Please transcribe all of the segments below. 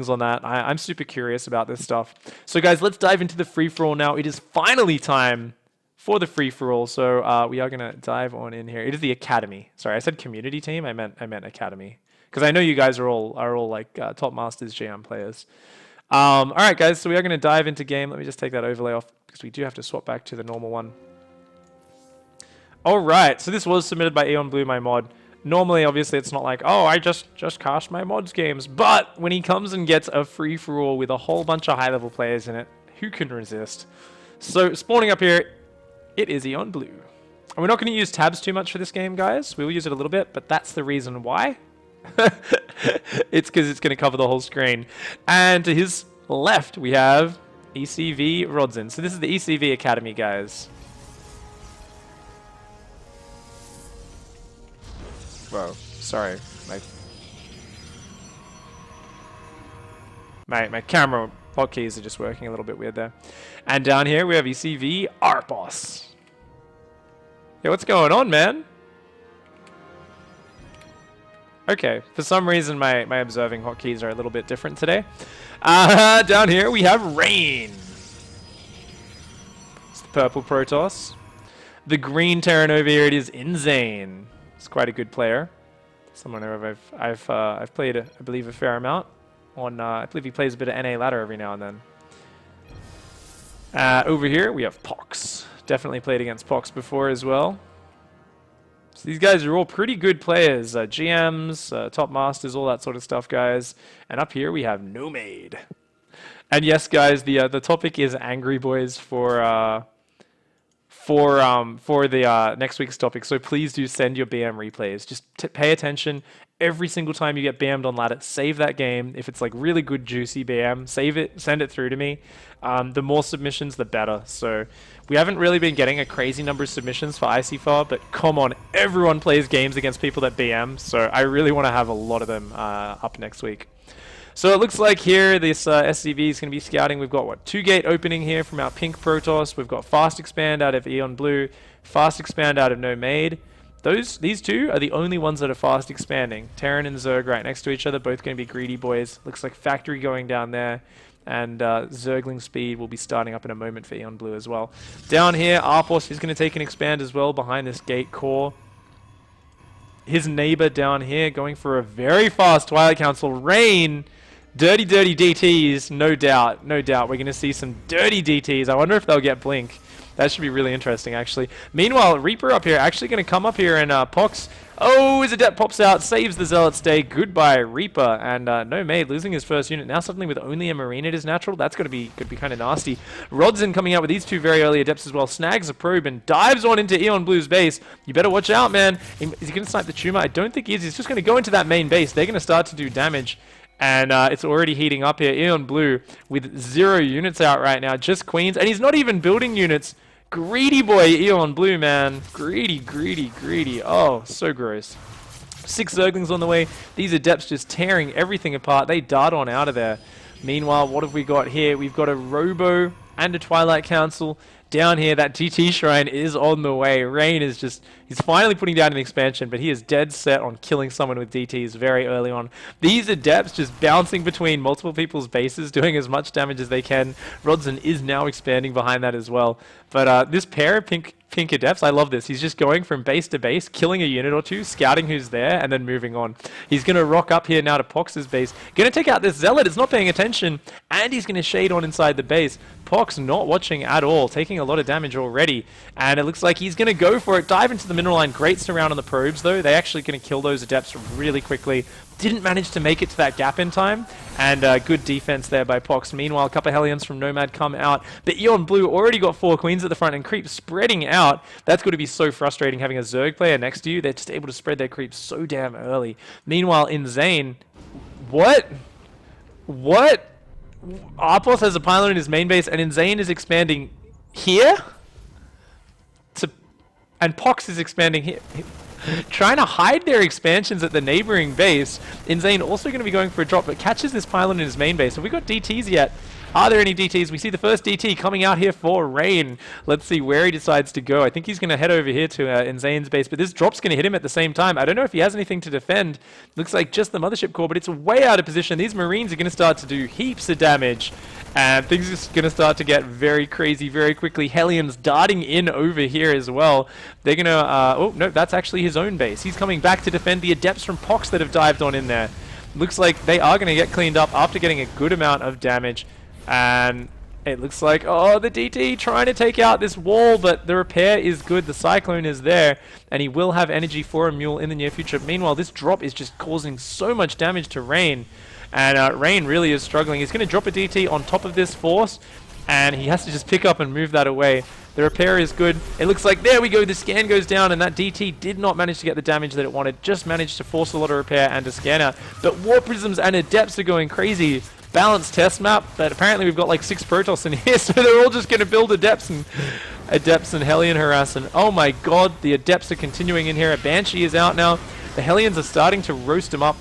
Zerglings on that. I'm super curious about this stuff. So guys, let's dive into the free-for-all now. It is finally time for the free-for-all. So we are going to dive on in here. It is the Academy. Sorry, I said community team. I meant Academy. Because I know you guys are all like top Masters GM players. All right, guys, so we are going to dive into game. Let me just take that overlay off because we do have to swap back to the normal one. All right, so this was submitted by Eon Blue, my mod. Normally, obviously, it's not like, oh, I just cast my mods games. But when he comes and gets a free-for-all with a whole bunch of high-level players in it, who can resist? So spawning up here, it is Eon Blue. And we're not going to use tabs too much for this game, guys. We will use it a little bit, but that's the reason why. It's because it's going to cover the whole screen. And to his left, we have ECV Rodzin. So this is the ECV Academy, guys. Whoa, sorry. My camera hotkeys are just working a little bit weird there. And down here, we have ECV Arpos. Yeah, what's going on, man? Okay, for some reason my observing hotkeys are a little bit different today. Down here we have Rain. It's the purple Protoss. The green Terran over here, it is Inzane. It's quite a good player. Someone who I've played, I believe, a fair amount. On I believe he plays a bit of NA ladder every now and then. Over here we have Pox. Definitely played against Pox before as well. So these guys are all pretty good players. GMs, top masters, all that sort of stuff, guys. And up here we have Nomade. And yes, guys, the topic is Angry Boys for the next week's topic. So please do send your BM replays. Just pay attention. Every single time you get BM'd on ladder, save that game. If it's like really good, juicy BM, save it, send it through to me. The more submissions, the better. So we haven't really been getting a crazy number of submissions for ICYFAR, but come on, everyone plays games against people that BM. So I really want to have a lot of them up next week. So it looks like here this SCV is going to be scouting. We've got, what, 2-gate opening here from our pink Protoss. We've got fast expand out of Eon Blue, fast expand out of Nomade. These two are the only ones that are fast expanding. Terran and Zerg right next to each other, both going to be greedy boys. Looks like factory going down there. And Zergling speed will be starting up in a moment for Eon Blue as well. Down here, Arpos is going to take an expand as well behind this gate core. His neighbor down here going for a very fast Twilight Council. Rain. Dirty DTs, no doubt. No doubt. We're going to see some dirty DTs. I wonder if they'll get Blink. That should be really interesting, actually. Meanwhile, Reaper up here actually going to come up here and Pox. Oh, his Adept pops out, saves the Zealot stay. Goodbye, Reaper. And Nomade losing his first unit. Now suddenly with only a Marine at his natural, that's could be kind of nasty. Rodzin coming out with these two very early Adepts as well. Snags a probe and dives on into Eon Blue's base. You better watch out, man. Is he going to snipe the tumor? I don't think he is. He's just going to go into that main base. They're going to start to do damage. And it's already heating up here. Eon Blue with 0 units out right now. Just Queens. And he's not even building units. Greedy boy, Eon Blue, man. Greedy, greedy, greedy. Oh, so gross. 6 Zerglings on the way. These Adepts just tearing everything apart. They dart on out of there. Meanwhile, what have we got here? We've got a Robo and a Twilight Council. Down here, that GT Shrine is on the way. Rain is just, he's finally putting down an expansion, but he is dead set on killing someone with DTs very early on. These Adepts just bouncing between multiple people's bases, doing as much damage as they can. Rodzin is now expanding behind that as well. But this pair of pink Adepts, I love this. He's just going from base to base, killing a unit or two, scouting who's there, and then moving on. He's going to rock up here now to Pox's base. Going to take out this Zealot. It's not paying attention, and he's going to shade on inside the base. Pox not watching at all, taking a lot of damage already, and it looks like he's going to go for it. Dive into the mineral line. Great surround on the probes, though. They're actually going to kill those Adepts really quickly. Didn't manage to make it to that gap in time, and good defense there by Pox. Meanwhile, a couple of Hellions from Nomad come out, but Eon Blue already got 4 Queens at the front and creep spreading out. That's going to be so frustrating having a Zerg player next to you. They're just able to spread their creeps so damn early. Meanwhile, Inzane, what? Arpos has a pylon in his main base, and Inzane is expanding here? And Pox is expanding here. Trying to hide their expansions at the neighboring base. Inzane also going to be going for a drop, but catches this pylon in his main base. Have we got DTs yet? Are there any DTs? We see the first DT coming out here for Rain. Let's see where he decides to go. I think he's going to head over here to Insane's base, but this drop's going to hit him at the same time. I don't know if he has anything to defend. Looks like just the mothership core, but it's way out of position. These Marines are going to start to do heaps of damage, and things are going to start to get very crazy very quickly. Hellions darting in over here as well. They're going to... oh, no, that's actually his own base. He's coming back to defend the Adepts from Pox that have dived on in there. Looks like they are going to get cleaned up after getting a good amount of damage. And it looks like, oh, the DT trying to take out this wall, but the repair is good. The Cyclone is there, and he will have energy for a mule in the near future. Meanwhile, this drop is just causing so much damage to Rain. And Rain really is struggling. He's going to drop a DT on top of this force, and he has to just pick up and move that away. The repair is good. It looks like, there we go, the scan goes down, and that DT did not manage to get the damage that it wanted. Just managed to force a lot of repair and to scan out. But Warp Prisms and Adepts are going crazy. Balanced test map, but apparently we've got like 6 Protoss in here, so they're all just going to build Adepts and Hellion harass. And oh my god, the Adepts are continuing in here. A Banshee is out now. The Hellions are starting to roast him up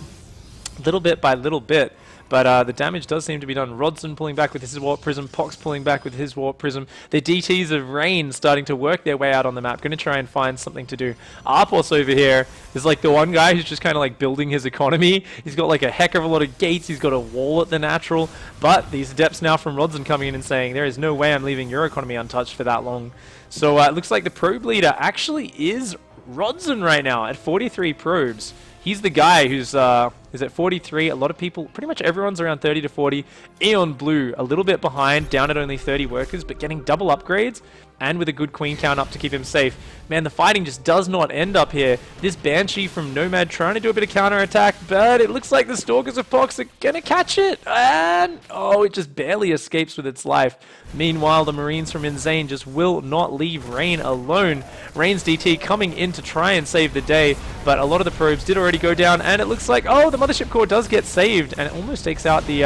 little bit by little bit. But the damage does seem to be done. Rodson pulling back with his Warp Prism. Pox pulling back with his Warp Prism. The DTs of Rain starting to work their way out on the map. Going to try and find something to do. Arpos over here is like the one guy who's just kind of like building his economy. He's got like a heck of a lot of gates. He's got a wall at the natural. But these Adepts now from Rodson coming in and saying, there is no way I'm leaving your economy untouched for that long. So it looks like the probe leader actually is Rodson right now at 43 probes. He's the guy who's at 43. A lot of people, pretty much everyone's around 30 to 40. Aeon Blue, a little bit behind, down at only 30 workers, but getting double upgrades and with a good queen count up to keep him safe. Man, the fighting just does not end up here. This Banshee from Nomad trying to do a bit of counter-attack, but it looks like the Stalkers of Pox are going to catch it. And, oh, it just barely escapes with its life. Meanwhile, the Marines from Insane just will not leave Rain alone. Rain's DT coming in to try and save the day, but a lot of the probes did already go down, and it looks like, oh, the Mothership Core does get saved, and it almost takes out the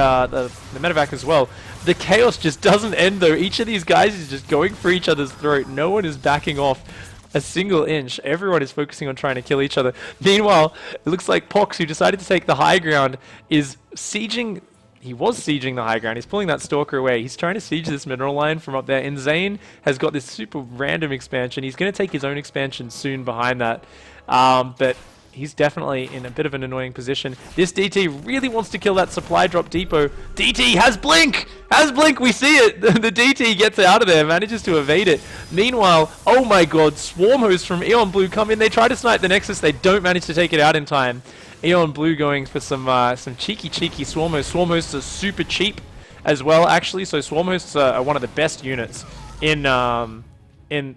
medevac as well. The chaos just doesn't end, though. Each of these guys is just going for each other's throat. No one is backing off a single inch. Everyone is focusing on trying to kill each other. Meanwhile, it looks like Pox, who decided to take the high ground, is sieging... He was sieging the high ground. He's pulling that Stalker away. He's trying to siege this mineral line from up there. Insane has got this super random expansion. He's going to take his own expansion soon behind that. But he's definitely in a bit of an annoying position. This DT really wants to kill that supply drop depot. DT has Blink! Has Blink! We see it! The DT gets out of there, manages to evade it. Meanwhile, oh my god, Swarm Hosts from Aeon Blue come in. They try to snipe the Nexus. They don't manage to take it out in time. Aeon Blue going for some cheeky Swarm Hosts. Swarm Hosts are super cheap as well, actually. So Swarm Hosts are one of the best units in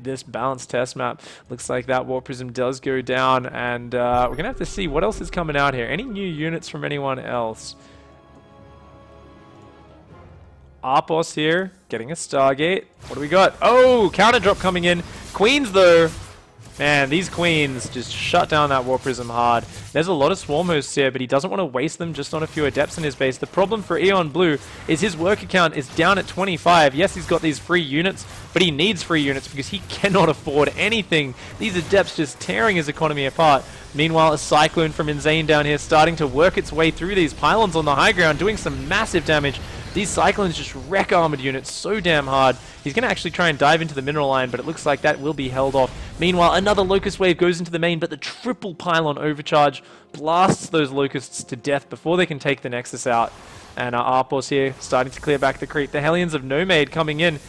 this balanced test map. Looks like that Warp Prism does go down, and we're going to have to see what else is coming out here. Any new units from anyone else? Arpos here, getting a Stargate. What do we got? Oh, counter drop coming in. Queens, though. Man, these Queens just shut down that Warp Prism hard. There's a lot of Swarm Hosts here, but he doesn't want to waste them just on a few Adepts in his base. The problem for Aeon Blue is his worker count is down at 25. Yes, he's got these free units, but he needs free units because he cannot afford anything. These Adepts just tearing his economy apart. Meanwhile, a Cyclone from Insane down here starting to work its way through these pylons on the high ground, doing some massive damage. These Cyclones just wreck armored units so damn hard. He's going to actually try and dive into the mineral line, but it looks like that will be held off. Meanwhile, another Locust Wave goes into the main, but the triple pylon overcharge blasts those Locusts to death before they can take the Nexus out. And Arpos here starting to clear back the creep. The Hellions of Nomad coming in.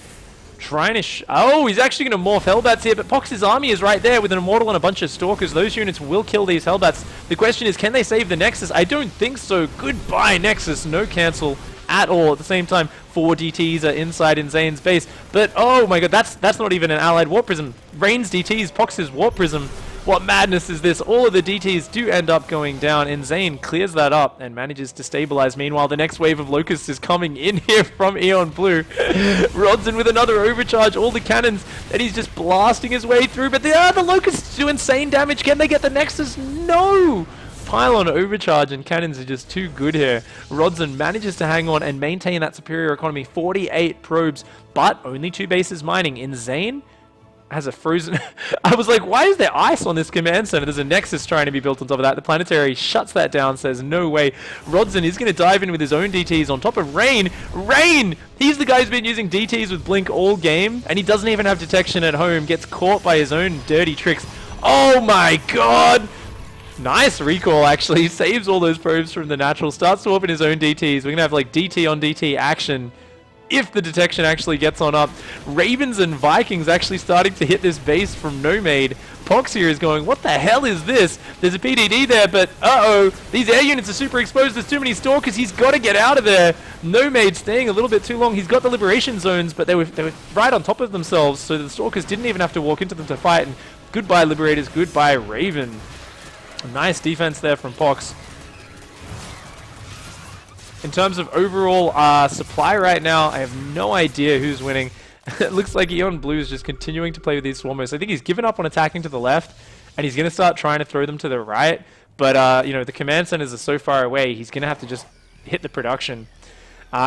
Trying to oh, he's actually going to morph Hellbats here, but Pox's army is right there with an Immortal and a bunch of Stalkers. Those units will kill these Hellbats. The question is, can they save the Nexus? I don't think so. Goodbye, Nexus. No cancel at all. At the same time, 4 DTs are inside Insane's base. But, oh my god, that's not even an allied Warp Prism. Rain's DTs, Pox's Warp Prism. What madness is this? All of the DTs do end up going down. Insane clears that up and manages to stabilize. Meanwhile, the next wave of Locusts is coming in here from Aeon Blue. Rodson with another overcharge, all the cannons, and he's just blasting his way through. But the Locusts do insane damage. Can they get the Nexus? No! Pylon overcharge and cannons are just too good here. Rodson manages to hang on and maintain that superior economy. 48 probes, but only 2 bases mining. Insane has a frozen... I was like, why is there ice on this command center? There's a Nexus trying to be built on top of that. The Planetary shuts that down, says, no way. Rodson is going to dive in with his own DTs on top of Rain. Rain! He's the guy who's been using DTs with Blink all game, and he doesn't even have detection at home. Gets caught by his own dirty tricks. Oh my god! Nice recall, actually. Saves all those probes from the natural. Starts to open his own DTs. We're going to have, like, DT on DT action if the detection actually gets on up. Ravens and Vikings actually starting to hit this base from Nomade. Pox here is going, what the hell is this? There's a PDD there, but uh-oh. These air units are super exposed. There's too many Stalkers. He's got to get out of there. Nomade staying a little bit too long. He's got the liberation zones, but they were right on top of themselves, so the Stalkers didn't even have to walk into them to fight. And goodbye, Liberators. Goodbye, Raven. Nice defense there from Pox. In terms of overall supply right now, I have no idea who's winning. It looks like Eon Blue is just continuing to play with these Swarmers. I think he's given up on attacking to the left, and he's going to start trying to throw them to the right. But, you know, the command centers are so far away, he's going to have to just hit the production.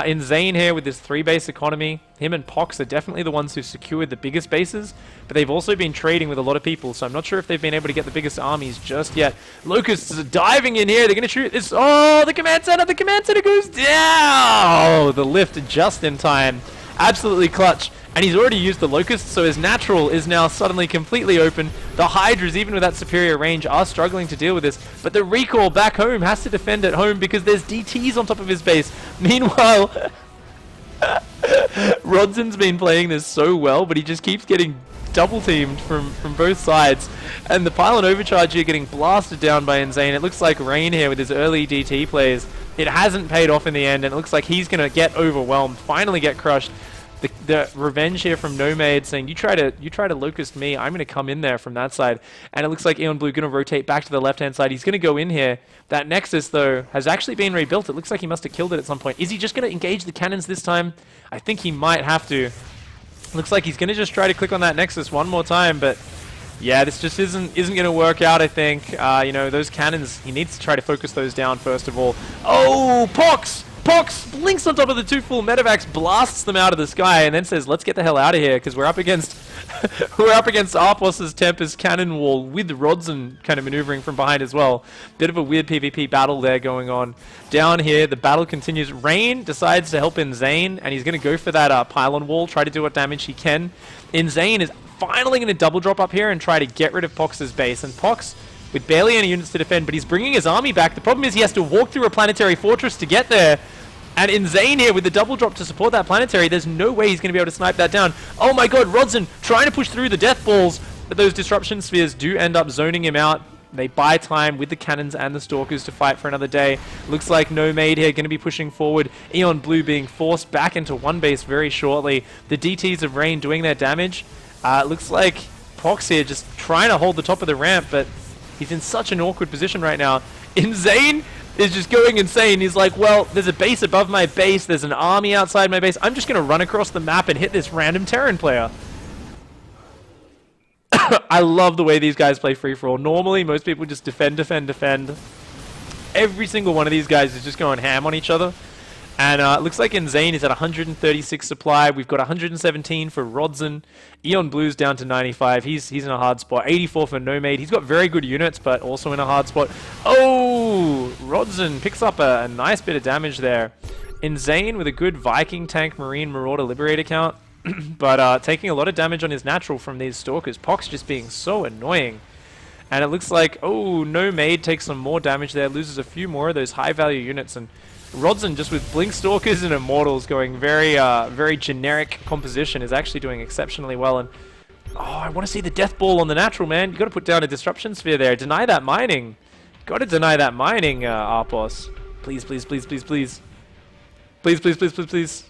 Insane here with this 3-base economy. Him and Pox are definitely the ones who secured the biggest bases, but they've also been trading with a lot of people, so I'm not sure if they've been able to get the biggest armies just yet. Locusts are diving in here. They're going to shoot this. Oh, the command center goes down. Oh, the lift just in time. Absolutely clutch. And he's already used the Locust, so his natural is now suddenly completely open. The Hydras, even with that superior range, are struggling to deal with this. But the recall back home has to defend at home because there's DTs on top of his base. Meanwhile, Rodson's been playing this so well, but he just keeps getting double teamed from both sides. And the Pylon Overcharge here getting blasted down by Insane. It looks like Rain here with his early DT plays. It hasn't paid off in the end, and it looks like he's going to get overwhelmed, finally get crushed. The revenge here from Nomade saying, you try to Locust me, I'm going to come in there from that side. And it looks like Eon Blue going to rotate back to the left-hand side. He's going to go in here. That Nexus, though, has actually been rebuilt. It looks like he must have killed it at some point. Is he just going to engage the cannons this time? I think he might have to. Looks like he's going to just try to click on that Nexus one more time, but yeah, this just isn't going to work out, I think. You know, those cannons, he needs to try to focus those down first of all. Oh, Pox! Pox blinks on top of the 2 full medevacs, blasts them out of the sky, and then says, let's get the hell out of here, because we're up against Arpos's Tempest Cannon Wall with Rodson kind of maneuvering from behind as well. Bit of a weird PvP battle there going on. Down here, the battle continues. Rain decides to help Insane, and he's going to go for that pylon wall, try to do what damage he can. Insane is finally going to double drop up here and try to get rid of Pox's base, and Pox with barely any units to defend, but he's bringing his army back. The problem is he has to walk through a planetary fortress to get there. And Insane here with the double drop to support that planetary, there's no way he's going to be able to snipe that down. Oh my god, Rodson trying to push through the death balls, but those disruption spheres do end up zoning him out. They buy time with the cannons and the Stalkers to fight for another day. Looks like Nomade here going to be pushing forward. Eon Blue being forced back into one base very shortly. The DTs of Rain doing their damage. Looks like Pox here just trying to hold the top of the ramp, but he's in such an awkward position right now. Insane is just going insane. He's like, well, there's a base above my base. There's an army outside my base. I'm just going to run across the map and hit this random Terran player. I love the way these guys play free-for-all. Normally, most people just defend. Every single one of these guys is just going ham on each other. And it looks like Insane is at 136 supply. We've got 117 for Rodson. Eon Blue's down to 95. He's in a hard spot. 84 for Nomade. He's got very good units, but also in a hard spot. Oh! Rodson picks up a nice bit of damage there. Insane with a good Viking, Tank, Marine, Marauder, Liberator count. But taking a lot of damage on his natural from these Stalkers. Pox just being so annoying. And it looks like, oh, Nomade takes some more damage there. Loses a few more of those high-value units. And Rodson, just with Blink Stalkers and Immortals going very generic composition, is actually doing exceptionally well. And oh, I want to see the Death Ball on the natural, man. You got to put down a Disruption Sphere there. Deny that mining. Got to deny that mining, Arpos. Please, please, please, please, please. Please, please, please, please, please.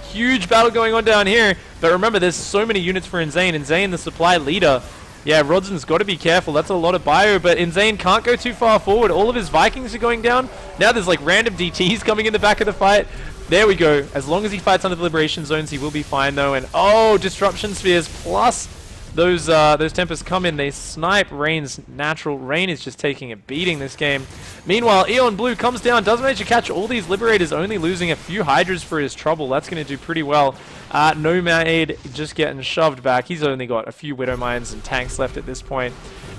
Huge battle going on down here. But remember, there's so many units for Insane. Insane, the supply leader. Yeah, Rodson's got to be careful. That's a lot of bio, but Insane can't go too far forward. All of his Vikings are going down. Now there's like random DTs coming in the back of the fight. There we go. As long as he fights under the Liberation Zones, he will be fine though. And oh, Disruption Spheres plus Those Tempests come in, they snipe Rain's natural. Rain is just taking a beating this game. Meanwhile, Eon Blue comes down, does manage to catch all these Liberators, only losing a few Hydras for his trouble. That's going to do pretty well. Nomad just getting shoved back. He's only got a few Widow Mines and tanks left at this point.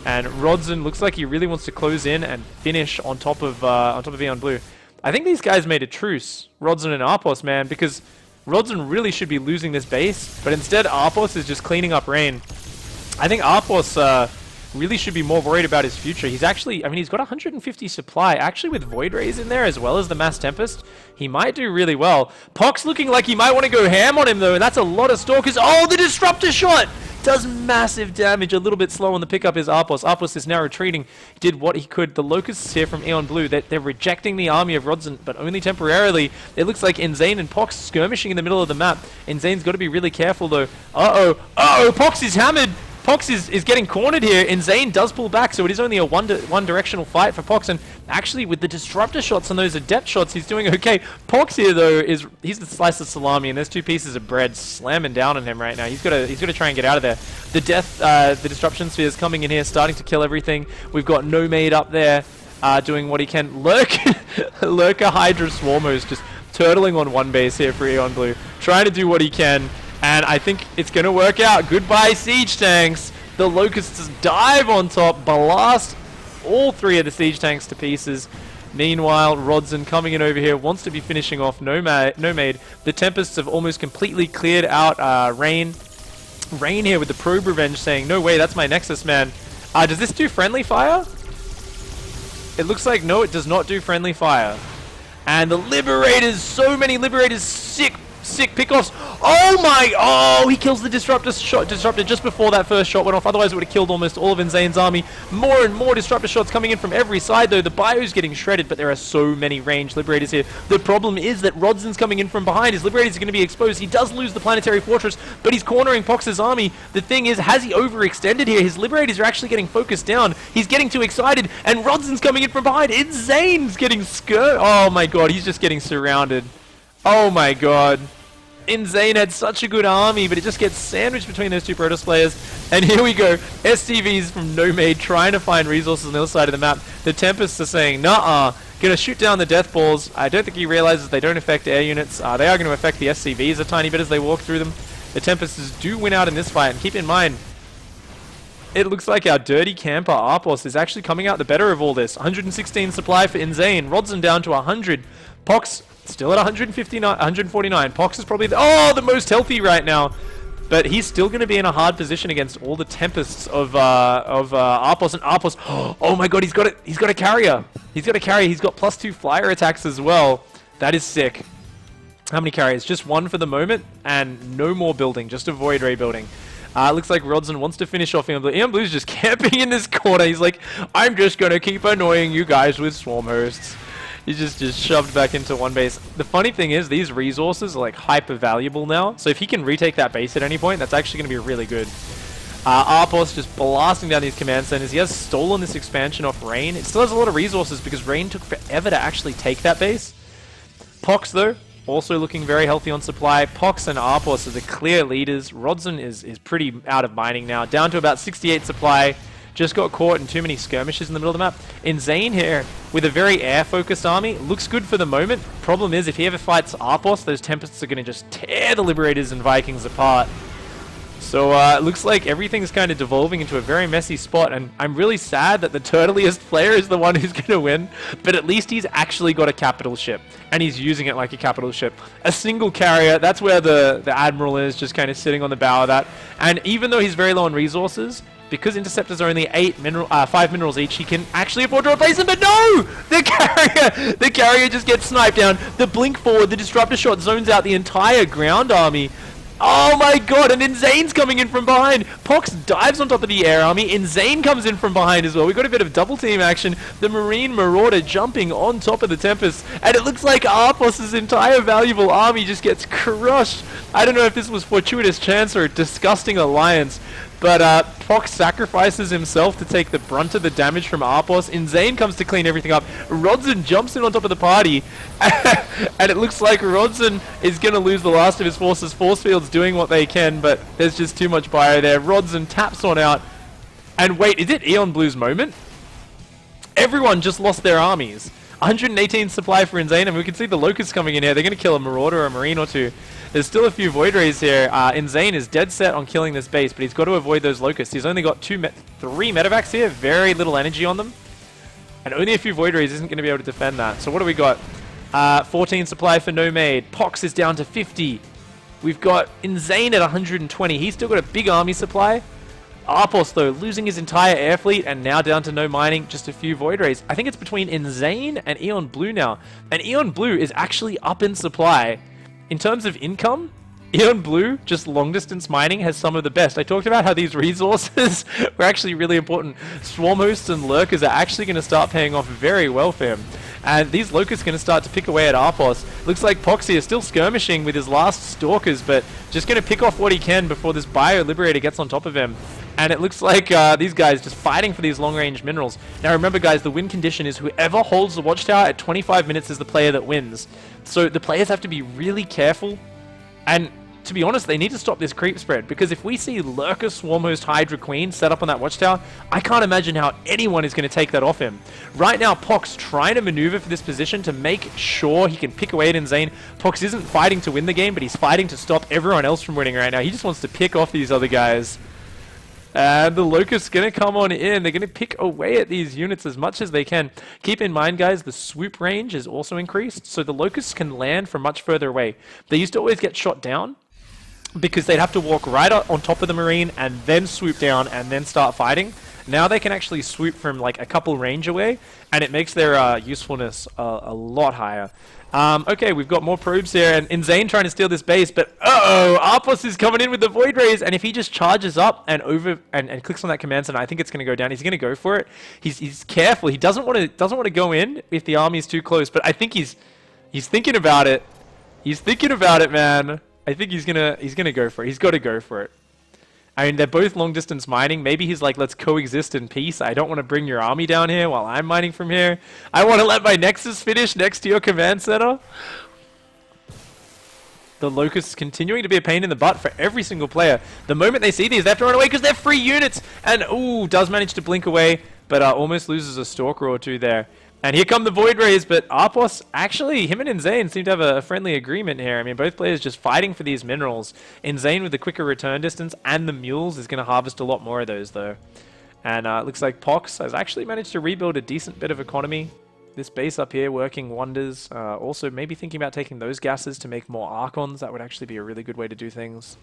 And Rodzen looks like he really wants to close in and finish on top of Eon Blue. I think these guys made a truce, Rodzen and Arpos, man, because Rodzen really should be losing this base, but instead Arpos is just cleaning up Rain. I think Arpos really should be more worried about his future. He's actually, I mean, he's got 150 supply. Actually, with Void Rays in there as well as the Mass Tempest, he might do really well. Pox looking like he might want to go ham on him, though, and that's a lot of Stalkers. Oh, the Disruptor shot! Does massive damage. A little bit slow on the pickup is Arpos. Arpos is now retreating. He did what he could. The Locusts here from Eon Blue, they're rejecting the army of Rodzen, but only temporarily. It looks like Insane and Pox skirmishing in the middle of the map. Insane's got to be really careful, though. Uh-oh, Pox is hammered. Pox is getting cornered here. Insane does pull back, so it is only a one-directional fight for Pox. And actually, with the Disruptor shots and those Adept shots, he's doing okay. Pox here, though, he's the slice of salami, and there's 2 pieces of bread slamming down on him right now. He's got to try and get out of there. The Disruption Sphere is coming in here, starting to kill everything. We've got Nomade up there doing what he can. Lurker Hydra Swarmos just turtling on one base here for Eon Blue, trying to do what he can. And I think it's going to work out. Goodbye, Siege Tanks. The Locusts dive on top, blast all 3 of the Siege Tanks to pieces. Meanwhile, Rodzen coming in over here, wants to be finishing off Nomad. The Tempests have almost completely cleared out Rain. Rain here with the Probe Revenge saying, no way, that's my Nexus, man. Does this do friendly fire? It looks like no, it does not do friendly fire. And the Liberators, so many Liberators, sick pickoffs. Oh, he kills the Disruptor just before that first shot went off. Otherwise, it would have killed almost all of Insane's army. More and more Disruptor shots coming in from every side, though. The bio's getting shredded, but there are so many ranged Liberators here. The problem is that Rodzen's coming in from behind. His Liberators are going to be exposed. He does lose the Planetary Fortress, but he's cornering Pox's army. The thing is, has he overextended here? His Liberators are actually getting focused down. He's getting too excited, and Rodzen's coming in from behind. Insane's getting Oh my god, he's just getting surrounded. Oh my god. Insane had such a good army, but it just gets sandwiched between those 2 Protoss players. And here we go. STVs from Nomade trying to find resources on the other side of the map. The Tempests are saying, nah, gonna shoot down the Death Balls. I don't think he realizes they don't affect air units. They are going to affect the SCVs a tiny bit as they walk through them. The Tempests do win out in this fight. And keep in mind, it looks like our dirty camper Arpos is actually coming out the better of all this. 116 supply for Insane. Rodzen down to 100. Pox still at 149. Pox is probably the most healthy right now, but he's still going to be in a hard position against all the Tempests of Arpos. And Arpos, oh my god, he's got a carrier. He's got a carrier. He's got +2 flyer attacks as well. That is sick. How many carriers? Just 1 for the moment, and no more building. Just a Void Ray building. Looks like Rodzen wants to finish off Eon Blue. Eon Blue's just camping in this corner. He's like, I'm just going to keep annoying you guys with Swarm Hosts. He's just shoved back into one base. The funny thing is, these resources are like hyper valuable now. So if he can retake that base at any point, that's actually going to be really good. Arpos just blasting down these command centers. He has stolen this expansion off Rain. It still has a lot of resources because Rain took forever to actually take that base. Pox, though, also looking very healthy on supply. Pox and Arpos are the clear leaders. Rodzen is pretty out of mining now. Down to about 68 supply. Just got caught in too many skirmishes in the middle of the map. Insane here with a very air-focused army. Looks good for the moment. Problem is, if he ever fights Arpos, those Tempests are going to just tear the Liberators and Vikings apart. So it looks like everything's kind of devolving into a very messy spot, and I'm really sad that the turtliest player is the one who's going to win, but at least he's actually got a capital ship, and he's using it like a capital ship. A single carrier, that's where the Admiral is, just kind of sitting on the bow of that. And even though he's very low on resources, because Interceptors are only 5 minerals each, he can actually afford to replace them, but no! The carrier just gets sniped down. The blink forward, the Disruptor shot zones out the entire ground army. Oh my god, and Insane's coming in from behind. Pox dives on top of the air army. Insane comes in from behind as well. We got a bit of double team action. The Marine Marauder jumping on top of the Tempest. And it looks like Arpos' entire valuable army just gets crushed. I don't know if this was fortuitous chance or a disgusting alliance, But Pox sacrifices himself to take the brunt of the damage from Arpos. Insane comes to clean everything up. Rodson jumps in on top of the party. And it looks like Rodson is going to lose the last of his forces. Force Field's doing what they can, but there's just too much bio there. Rodson taps one out. And wait, is it Eon Blue's moment? Everyone just lost their armies. 118 supply for Insane, and we can see the Locusts coming in here. They're going to kill a Marauder or a Marine or two. There's still a few Void Rays here. Insane is dead set on killing this base, but he's got to avoid those Locusts. He's only got 3 Medevacs here, very little energy on them. And only a few Void Rays isn't going to be able to defend that. So what do we got? 14 supply for Nomade. Pox is down to 50. We've got Insane at 120. He's still got a big army supply. Arpos, though, losing his entire air fleet and now down to no mining, just a few Void Rays. I think it's between Insane and Eon Blue now. And Eon Blue is actually up in supply. In terms of income, Eon Blue, just long distance mining, has some of the best. I talked about how these resources were actually really important. Swarm Hosts and Lurkers are actually going to start paying off very well for him. And these Locusts are going to start to pick away at Arpos. Looks like Poxy is still skirmishing with his last Stalkers, but just going to pick off what he can before this Bio Liberator gets on top of him. And it looks like these guys just fighting for these long-range minerals. Now remember, guys, the win condition is whoever holds the Watchtower at 25 minutes is the player that wins. So the players have to be really careful. And to be honest, they need to stop this creep spread, because if we see Lurker, Swarmhost, Hydra Queen set up on that Watchtower, I can't imagine how anyone is going to take that off him. Right now, Pox trying to maneuver for this position to make sure he can pick away at Insane. Pox isn't fighting to win the game, but he's fighting to stop everyone else from winning right now. He just wants to pick off these other guys. And the Locust's going to come on in. They're going to pick away at these units as much as they can. Keep in mind, guys, the swoop range is also increased, so the Locusts can land from much further away. They used to always get shot down because they'd have to walk right on top of the Marine and then swoop down and then start fighting. Now they can actually swoop from like a couple range away, and it makes their usefulness a lot higher. Okay, we've got more probes here, and Insane trying to steal this base, but Arpos is coming in with the Void Rays, and if he just charges up and clicks on that command center, I think it's going to go down. He's going to go for it. He's careful. He doesn't want to go in if the army's too close, but I think he's thinking about it. He's thinking about it, man. I think he's gonna go for it. He's got to go for it. I mean, they're both long-distance mining. Maybe he's like, let's coexist in peace. I don't want to bring your army down here while I'm mining from here. I want to let my Nexus finish next to your command center. The Locusts continuing to be a pain in the butt for every single player. The moment they see these, they have to run away because they're free units. And, ooh, does manage to blink away, but almost loses a Stalker or two there. And here come the Void Rays, but Arpos, actually, him and Insane seem to have a friendly agreement here. I mean, both players just fighting for these minerals. Insane with the quicker return distance and the mules is going to harvest a lot more of those, though. And it looks like Pox has actually managed to rebuild a decent bit of economy. This base up here working wonders. Also, maybe thinking about taking those gases to make more Archons. That would actually be a really good way to do things.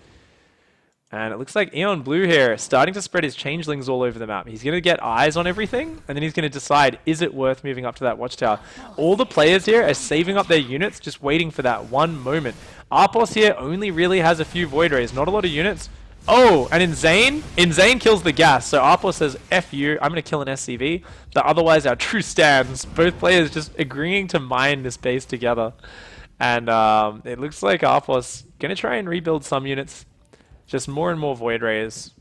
And it looks like Eon Blue here starting to spread his changelings all over the map. He's going to get eyes on everything, and then he's going to decide, is it worth moving up to that Watchtower? All the players here are saving up their units, just waiting for that one moment. Arpos here only really has a few Void Rays, not a lot of units. Oh, and Insane kills the gas. So Arpos says, F you, I'm going to kill an SCV. But otherwise, our true stands. Both players just agreeing to mine this base together. And it looks like Arpos going to try and rebuild some units. Just more and more Void Rays.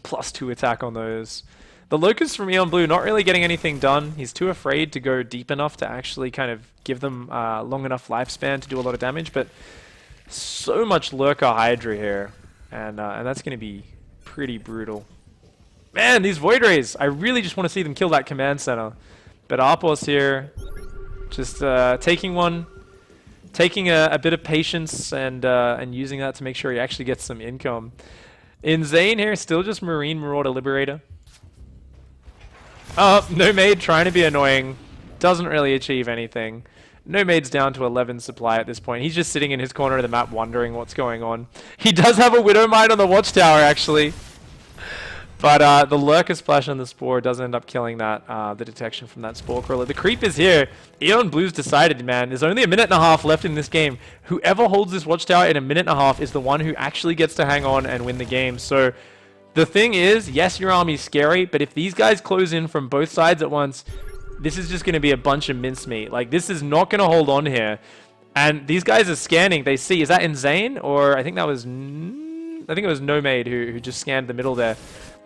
+2 attack on those. The Locust from Eon Blue not really getting anything done. He's too afraid to go deep enough to actually kind of give them long enough lifespan to do a lot of damage. But so much Lurker Hydra here. And that's going to be pretty brutal. Man, these Void Rays. I really just want to see them kill that command center. But Arpos here just taking one. Taking a bit of patience and using that to make sure he actually gets some income. Insane here, still just Marine Marauder Liberator. Nomade trying to be annoying. Doesn't really achieve anything. Nomade's down to 11 supply at this point. He's just sitting in his corner of the map wondering what's going on. He does have a Widow Mine on the Watchtower, actually. But the Lurker Splash on the Spore does end up killing that, the detection from that Spore Crawler. The creep is here. Eon Blue's decided, man. There's only a minute and a half left in this game. Whoever holds this Watchtower in a minute and a half is the one who actually gets to hang on and win the game. So the thing is, yes, your army's scary, but if these guys close in from both sides at once, this is just going to be a bunch of mincemeat. Like, this is not going to hold on here. And these guys are scanning. They see, is that Insane? Or I think that was... I think it was No Made who just scanned the middle there.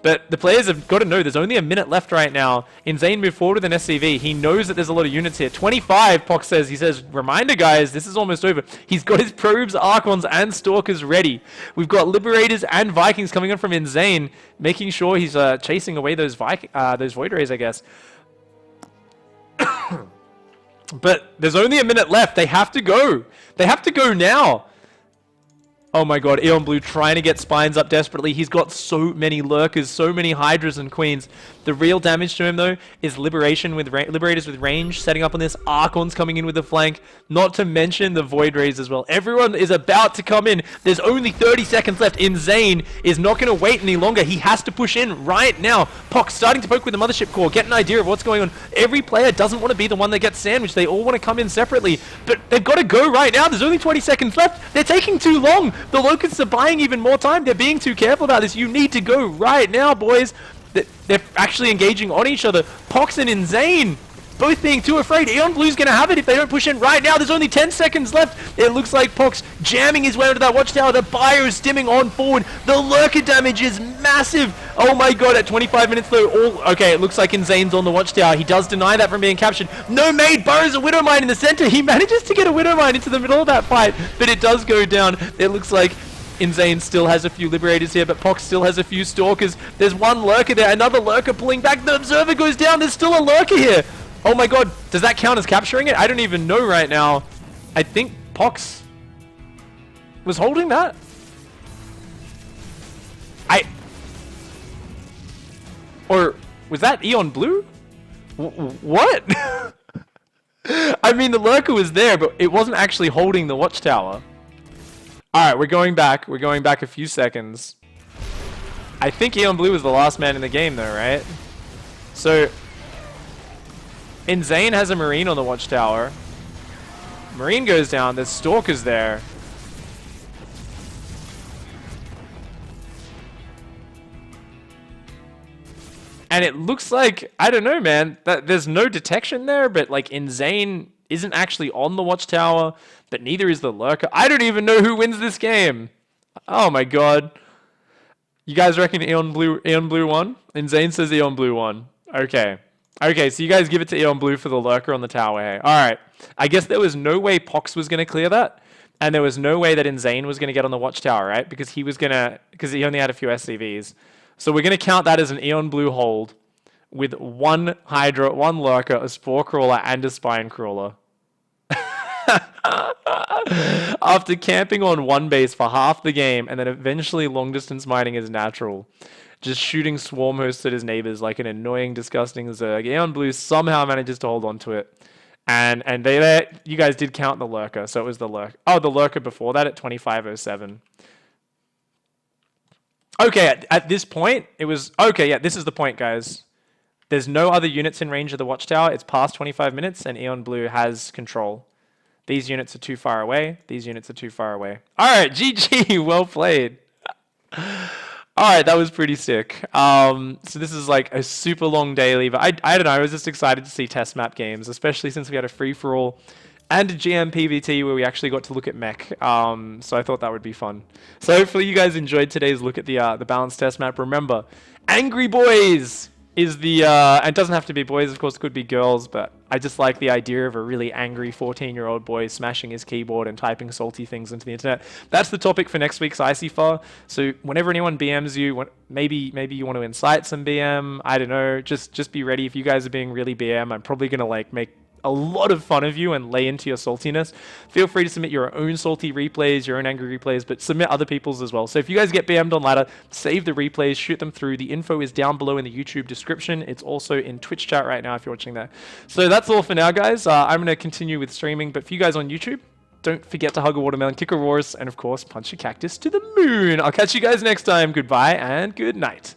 But the players have got to know there's only a minute left right now. Insane moved forward with an SCV. He knows that there's a lot of units here. 25, Pox says. He says, reminder, guys, this is almost over. He's got his probes, Archons, and Stalkers ready. We've got Liberators and Vikings coming in from Insane, making sure he's chasing away those Void Rays, I guess. But there's only a minute left. They have to go. They have to go now. Oh my god, Eon Blue trying to get spines up desperately. He's got so many lurkers, so many hydras and queens. The real damage to him, though, is Liberators with range, setting up on this. Archons coming in with the flank. Not to mention the Void Rays as well. Everyone is about to come in. There's only 30 seconds left. Insane is not going to wait any longer. He has to push in right now. Pox starting to poke with the Mothership Core. Get an idea of what's going on. Every player doesn't want to be the one that gets sandwiched. They all want to come in separately. But they've got to go right now. There's only 20 seconds left. They're taking too long. The Locusts are buying even more time. They're being too careful about this. You need to go right now, boys. They're actually engaging on each other. Pox and Insane both being too afraid. Eon Blue's going to have it if they don't push in right now. There's only 10 seconds left. It looks like Pox jamming his way onto that watchtower. The Bio is stimming on forward. The lurker damage is massive. Oh my god, at 25 minutes though, okay, it looks like Insane's on the watchtower. He does deny that from being captured. No Made burrows a Widowmine in the center. He manages to get a Widowmine into the middle of that fight, but it does go down. It looks like Insane still has a few Liberators here, but Pox still has a few Stalkers. There's one Lurker there, another Lurker pulling back. The Observer goes down. There's still a Lurker here. Oh my god, does that count as capturing it? I don't even know right now. I think Pox was holding that. Or was that Eon Blue? What? I mean, the Lurker was there, but it wasn't actually holding the watchtower. Alright, we're going back. We're going back a few seconds. I think Eon Blue was the last man in the game though, right? So, Insane has a Marine on the watchtower. Marine goes down. There's Stalkers there. And it looks like, I don't know, man, that there's no detection there, but like Insane isn't actually on the watchtower, but neither is the Lurker. I don't even know who wins this game. Oh my god. You guys reckon Eon Blue won? Insane says Eon Blue won. Okay. Okay, so you guys give it to Eon Blue for the Lurker on the tower, hey? Alright. I guess there was no way Pox was going to clear that, and there was no way that Insane was going to get on the watchtower, right? Because he only had a few SCVs. So we're going to count that as an Eon Blue hold with one Hydra, one Lurker, a Spore Crawler, and a Spine Crawler. After camping on one base for half the game and then eventually long distance mining is natural, just shooting swarm hosts at his neighbors like an annoying, disgusting Zerg, Eon Blue somehow manages to hold on to it. And you guys did count the Lurker, so it was the Lurker. Oh, the Lurker before that at 2507. Okay, at this point, it was... Okay, yeah, this is the point, guys. There's no other units in range of the watchtower. It's past 25 minutes, and Eon Blue has control. These units are too far away. These units are too far away. All right, GG. Well played. All right, that was pretty sick. So this is like a super long daily, but I don't know. I was just excited to see test map games, especially since we had a free-for-all and a GM PVT where we actually got to look at mech. So I thought that would be fun. So hopefully you guys enjoyed today's look at the balanced test map. Remember, Angry Boys is the... and it doesn't have to be boys, of course, it could be girls, but I just like the idea of a really angry 14-year-old boy smashing his keyboard and typing salty things into the internet. That's the topic for next week's ICYFAR. So whenever anyone BMs you, maybe you want to incite some BM, I don't know, just be ready. If you guys are being really BM, I'm probably going to like make a lot of fun of you and lay into your saltiness. Feel free to submit your own salty replays, your own angry replays, but submit other people's as well. So if you guys get BM'd on ladder, save the replays, shoot them through. The info is down below in the YouTube description. It's also in Twitch chat right now if you're watching that. So that's all for now, guys. I'm going to continue with streaming, but for you guys on YouTube, don't forget to hug a watermelon, kick a Roars, and of course, punch a cactus to the moon. I'll catch you guys next time. Goodbye and good night.